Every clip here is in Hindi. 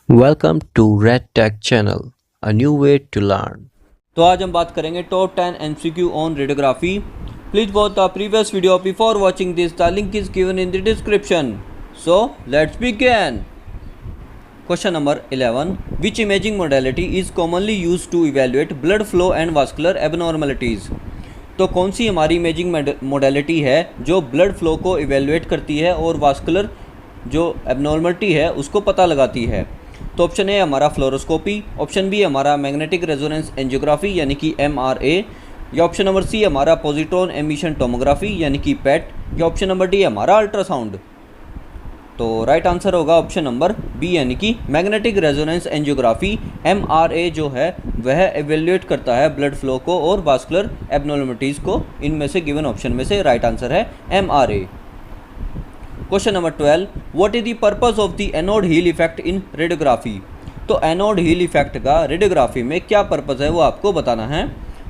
Welcome to Red Tech Channel, a new way to learn. तो आज हम बात करेंगे top 10 MCQ on radiography. Please watch the previous video before watching this. The link is given in the description. So let's begin. Question number 11. Which imaging modality is commonly use to evaluate blood flow and vascular abnormalities. तो कौन सी हमारी इमेजिंग मोडेलिटी है जो ब्लड फ्लो को इवेल्युएट करती है और वास्कुलर जो एबनॉर्मलिटी है उसको पता लगाती है. तो ऑप्शन ए हमारा फ्लोरोस्कोपी, ऑप्शन बी हमारा मैग्नेटिक रेजोनेंस एंजियोग्राफी यानी कि MRA, या ऑप्शन नंबर सी हमारा पॉजिट्रॉन एमिशन टोमोग्राफी यानी कि PET, या ऑप्शन नंबर डी हमारा अल्ट्रासाउंड. तो राइट आंसर होगा ऑप्शन नंबर बी यानी कि मैग्नेटिक रेजोनेंस एंजियोग्राफी. MRA जो है वह एवेल्युएट करता है ब्लड फ्लो को और वास्कुलर एबनॉर्मलिटीज़ को. इनमें से गिवन ऑप्शन में से राइट आंसर है MRA. Question number 12. What is the purpose of the anode heel effect in radiography. तो एनोड हील इफेक्ट का रेडियोग्राफी में क्या पर्पस है वो आपको बताना है.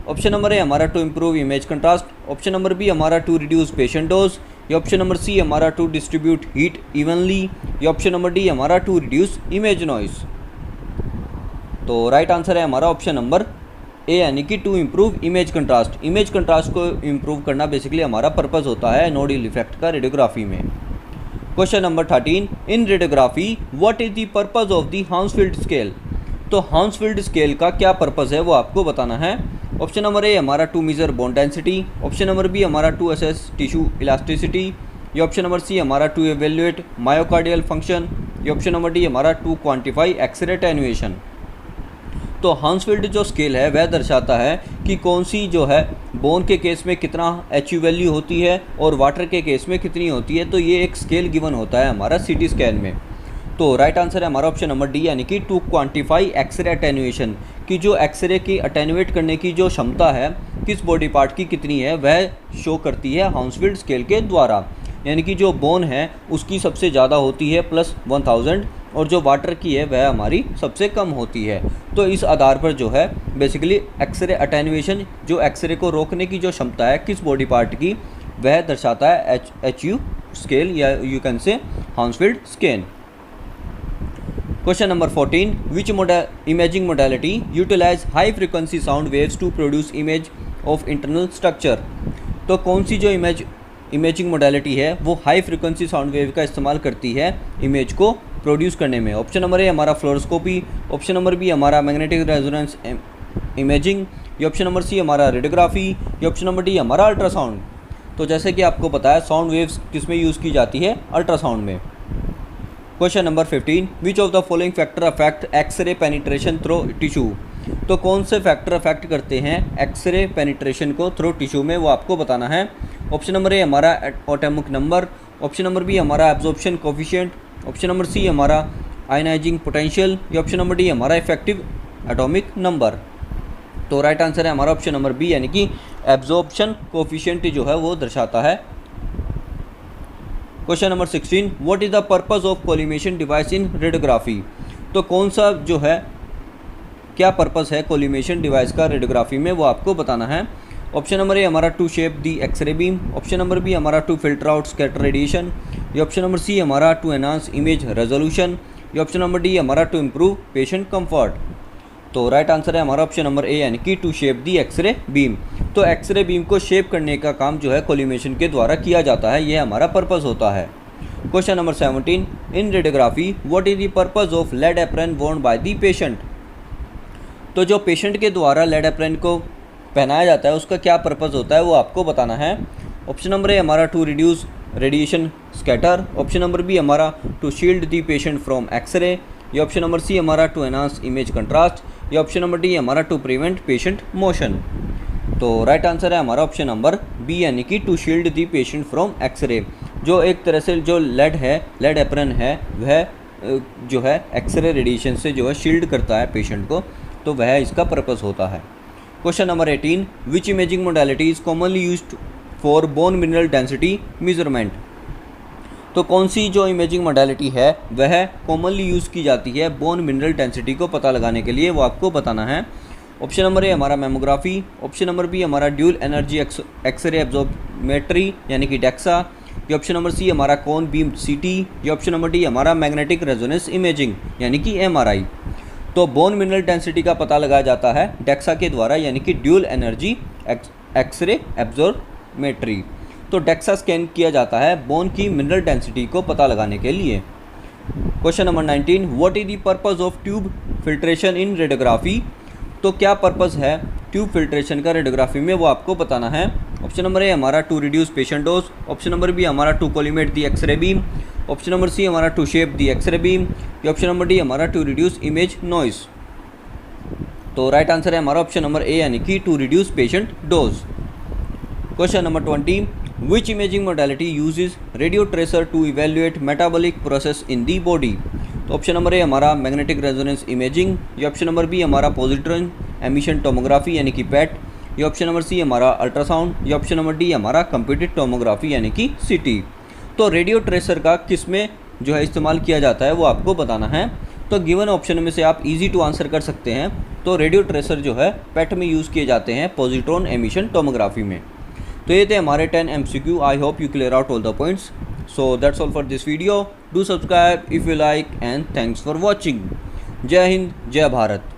ऑप्शन नंबर ए हमारा to improve image contrast, option number B हमारा टू रिड्यूस पेशेंट डोज, या ऑप्शन नंबर सी हमारा टू डिस्ट्रीब्यूट हीट इवनली, या ऑप्शन नंबर डी हमारा टू रिड्यूस इमेज नॉइस. तो राइट आंसर है हमारा ऑप्शन नंबर ए यानी कि to improve image contrast. Image contrast को इम्प्रूव करना बेसिकली हमारा पर्पस होता है एनोड हील इफेक्ट का रेडियोग्राफी में. Question number 13. In radiography what is the purpose of the Hounsfield scale. तो हाउंसफील्ड स्केल का क्या पर्पस है वो आपको बताना है. ऑप्शन नंबर ए हमारा to measure bone density, option number B हमारा टू असेस टिश्यू इलास्टिसिटी, या ऑप्शन नंबर सी हमारा टू एवेल्युएट मायोकार्डियल फंक्शन, या ऑप्शन नंबर डी हमारा टू क्वांटिफाई एक्सरे एटेन्युएशन. तो हाउंसफील्ड जो स्केल है वह दर्शाता है कि कौन सी जो है बोन के केस में कितना HU वैल्यू होती है और वाटर के केस में कितनी होती है. तो ये एक स्केल गिवन होता है हमारा CT स्कैन में. तो राइट आंसर है हमारा ऑप्शन नंबर डी यानी कि टू क्वांटिफाई एक्सरे अटेन्युएशन, कि जो एक्सरे की अटेन्युएट करने की जो क्षमता है किस बॉडी पार्ट की कितनी है वह शो करती है हाउंसफील्ड स्केल के द्वारा. यानी कि जो बोन है उसकी सबसे ज़्यादा होती है +1000 और जो वाटर की है वह हमारी सबसे कम होती है. तो इस आधार पर जो है बेसिकली एक्सरे अटेन्युएशन जो एक्सरे को रोकने की जो क्षमता है किस बॉडी पार्ट की वह दर्शाता है HU स्केल या you can say Hounsfield scale. Question number 14. Which imaging modality utilize high frequency sound waves to produce image of internal structure. तो कौन सी जो इमेजिंग मोडेलिटी है वो हाई फ्रीक्वेंसी साउंड वेव का इस्तेमाल करती है इमेज को प्रोड्यूस करने में. ऑप्शन नंबर ए हमारा फ्लोरोस्कोपी, ऑप्शन नंबर बी हमारा मैग्नेटिक रेजोनेंस इमेजिंग, या ऑप्शन नंबर सी हमारा रेडियोग्राफी, या ऑप्शन नंबर डी हमारा अल्ट्रासाउंड. तो जैसे कि आपको पता है साउंड वेव्स किस में यूज़ की जाती है, अल्ट्रासाउंड में. Question number 15. Which of the following factor affect X-ray penetration through tissue. तो कौन से फैक्टर अफेक्ट करते हैं एक्सरे पेनिट्रेशन को थ्रू टिश्यू में वो आपको बताना है. ऑप्शन नंबर ए हमारा atomic number, option number B हमारा absorption coefficient, option number C हमारा आयनाइजिंग पोटेंशियल, या ऑप्शन नंबर डी हमारा इफेक्टिव एटॉमिक नंबर. तो राइट आंसर है हमारा ऑप्शन नंबर बी यानी कि एब्जॉर्प्शन कोफिशिएंट जो है वो दर्शाता है. Question number 16. What is the purpose of collimation device in radiography. तो कौन सा जो है क्या पर्पस है कोलिमेशन डिवाइस का रेडियोग्राफी में वो आपको बताना है. ऑप्शन नंबर ए हमारा to shape the X-ray beam, option number B हमारा to filter out scatter radiation, या ऑप्शन नंबर सी हमारा टू एनहांस इमेज रेजोल्यूशन, या ऑप्शन नंबर डी हमारा टू इम्प्रूव पेशेंट कंफर्ट. तो राइट आंसर है हमारा ऑप्शन नंबर ए यानी कि to shape the X-ray beam. तो एक्सरे बीम को शेप करने का काम जो है कोलिमेशन के द्वारा किया जाता है, यह हमारा पर्पस होता है. Question number 17. In radiography what is the purpose of lead apron worn by the patient. तो जो पेशेंट के द्वारा लेड एप्रन को पहनाया जाता है उसका क्या पर्पस होता है वो आपको बताना है. ऑप्शन नंबर ए हमारा to reduce radiation scatter, option number B हमारा to shield the patient from X-ray, या ऑप्शन नंबर सी हमारा टू एनहांस इमेज कंट्रास्ट, या ऑप्शन नंबर डी हमारा टू प्रिवेंट पेशेंट मोशन. तो राइट आंसर है हमारा ऑप्शन नंबर बी यानी कि to shield the patient from X-ray. जो एक तरह से जो लेड एप्रन है वह जो है एक्सरे रेडिएशन से जो है शील्ड करता है पेशेंट को, तो वह इसका पर्पस होता है. Question number 18. Which imaging modality is commonly used for bone mineral density measurement. तो कौन सी जो इमेजिंग मोडेलिटी है वह कॉमनली यूज़ की जाती है बोन मिनरल डेंसिटी को पता लगाने के लिए वो आपको बताना है. ऑप्शन नंबर ए हमारा मेमोग्राफी, ऑप्शन नंबर बी हमारा ड्यूल एनर्जी एक्सरे एब्जॉर्मेट्री यानी कि डेक्सा, ये ऑप्शन नंबर सी हमारा कॉन बीम सीटी, ये ऑप्शन नंबर डी हमारा मैग्नेटिक रेजोनेंस इमेजिंग यानी कि एमआरआई। तो बोन मिनरल डेंसिटी का पता लगाया जाता है डेक्सा के द्वारा यानी कि ड्यूल एनर्जी एक्सरे एब्जॉर्मेट्री। तो डेक्सा स्कैन किया जाता है बोन की मिनरल डेंसिटी को पता लगाने के लिए। Question number 19, what is the purpose of tube filtration in radiography. तो क्या पर्पस है ट्यूब फिल्ट्रेशन का रेडियोग्राफी में, वो आपको बताना है। ऑप्शन नंबर ए हमारा to reduce patient dose, option number B हमारा to collimate the X-ray beam, option number C हमारा to shape the X-ray beam, या ऑप्शन नंबर डी हमारा टू रिड्यूस इमेज नॉइस। तो राइट आंसर है हमारा ऑप्शन नंबर ए यानी कि to reduce patient dose. Question number 20, which imaging modality uses radiotracer to evaluate metabolic process in the body. तो ऑप्शन नंबर ए हमारा मैग्नेटिक रेजोनेंस इमेजिंग, ये ऑप्शन नंबर बी हमारा पॉजिट्रॉन एमिशन टोमोग्राफी यानी कि पैट, ये ऑप्शन नंबर सी हमारा अल्ट्रासाउंड, ये ऑप्शन नंबर डी हमारा कंप्यूटेड टोमोग्राफी यानी कि सीटी। तो रेडियो ट्रेसर का किस में जो है इस्तेमाल किया जाता है वो आपको बताना है। तो गिवन ऑप्शन में से आप इजी टू आंसर कर सकते हैं। तो रेडियो ट्रेसर जो है पेट में यूज़ किए जाते हैं पॉजिट्रॉन एमिशन टोमोग्राफी में। तो ये थे हमारे 10 MCQ। I hope you clear out all the points. So that's all for this video. Do subscribe if you like and thanks for watching. जय हिंद, जय भारत।